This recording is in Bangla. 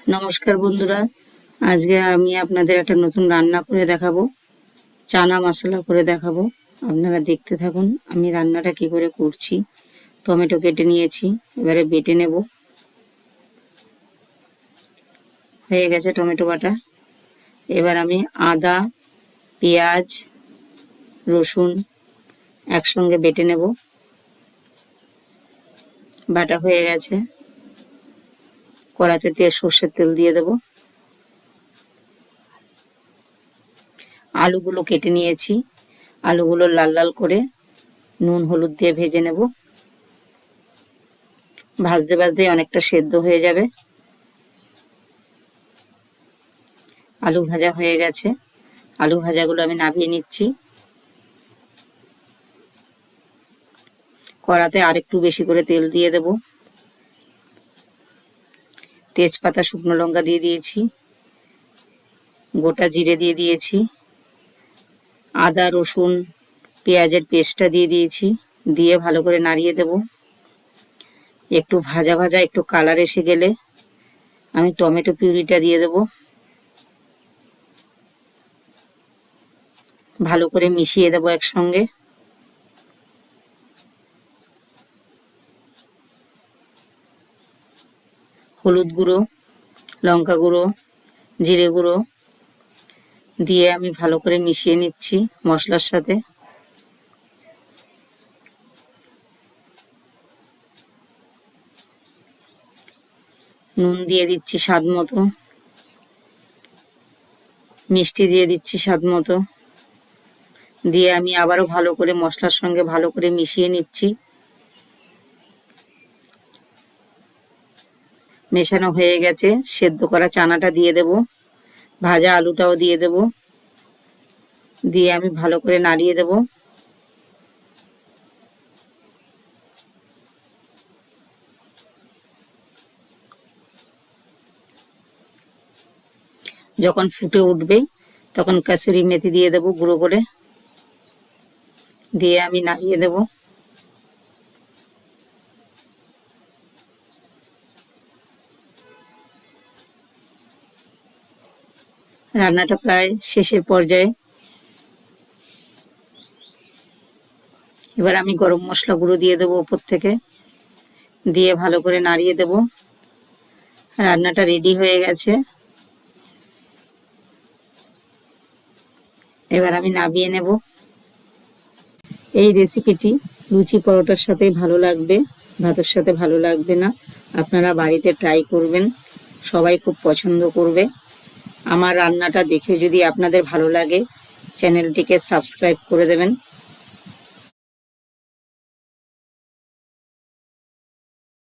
নমস্কার বন্ধুরা, আজকে আমি আপনাদের একটা নতুন রান্না করে দেখাবো। চানা মশলা করে দেখাবো। আপনারা দেখতে থাকুন আমি রান্নাটা কি করে করছি। টমেটো কেটে নিয়েছি, এবারে বেটে নেব। হয়ে গেছে টমেটো বাটা। এবার আমি আদা, পেঁয়াজ, রসুন একসঙ্গে বেটে নেব। বাটা হয়ে গেছে। কড়াতে সর্ষের তেল দিয়ে দেব। আলুগুলো কেটে নিয়েছি, আলুগুলো লাল লাল করে নুন হলুদ দিয়ে ভেজে নেব। ভাজতে ভাজতে অনেকটা সেদ্ধ হয়ে যাবে। আলু ভাজা হয়ে গেছে, আলু ভাজাগুলো আমি নামিয়ে নিচ্ছি। কড়াতে আরেকটু বেশি করে তেল দিয়ে দেব। তেজপাতা শুকনো লঙ্কা দিয়ে দিয়েছি, গোটা জিরে দিয়ে দিয়েছি, আদা রসুন পেঁয়াজের পেস্টটা দিয়ে দিয়েছি। দিয়ে ভালো করে নাড়িয়ে দেব। একটু ভাজা ভাজা একটু কালার এসে গেলে আমি টমেটো পিউরিটা দিয়ে দেব। ভালো করে মিশিয়ে দেব একসঙ্গে। হলুদ গুঁড়ো, লঙ্কা গুঁড়ো, জিরে গুঁড়ো দিয়ে আমি ভালো করে মিশিয়ে নিচ্ছি মশলার সাথে। নুন দিয়ে দিচ্ছি স্বাদ মতো, মিষ্টি দিয়ে দিচ্ছি স্বাদ মতো। দিয়ে আমি আবারও ভালো করে মশলার সঙ্গে ভালো করে মিশিয়ে নিচ্ছি। মেশানো হয়ে গেছে, সেদ্ধ করা চানাটা দিয়ে দেব, ভাজা আলুটাও দিয়ে দেব। দিয়ে আমি ভালো করে নাড়িয়ে দেব। যখন ফুটে উঠবে তখন কাসুরি মেথি দিয়ে দেব গুঁড়ো করে। দিয়ে আমি নাড়িয়ে দেব। রান্নাটা প্রায় শেষের পর্যায়ে। এবার আমি গরম মশলা গুঁড়ো দিয়ে দেবো উপর থেকে। দিয়ে ভালো করে নাড়িয়ে দেব। রান্নাটা রেডি হয়ে গেছে। এবার আমি নামিয়ে নেব। এই রেসিপিটি লুচি পরোটার সাথে ভালো লাগবে, ভাতের সাথে ভালো লাগবে না। আপনারা বাড়িতে ট্রাই করবেন, সবাই খুব পছন্দ করবে। আমার রান্নাটা দেখে যদি আপনাদের ভালো লাগে চ্যানেলটিকে সাবস্ক্রাইব করে দেবেন।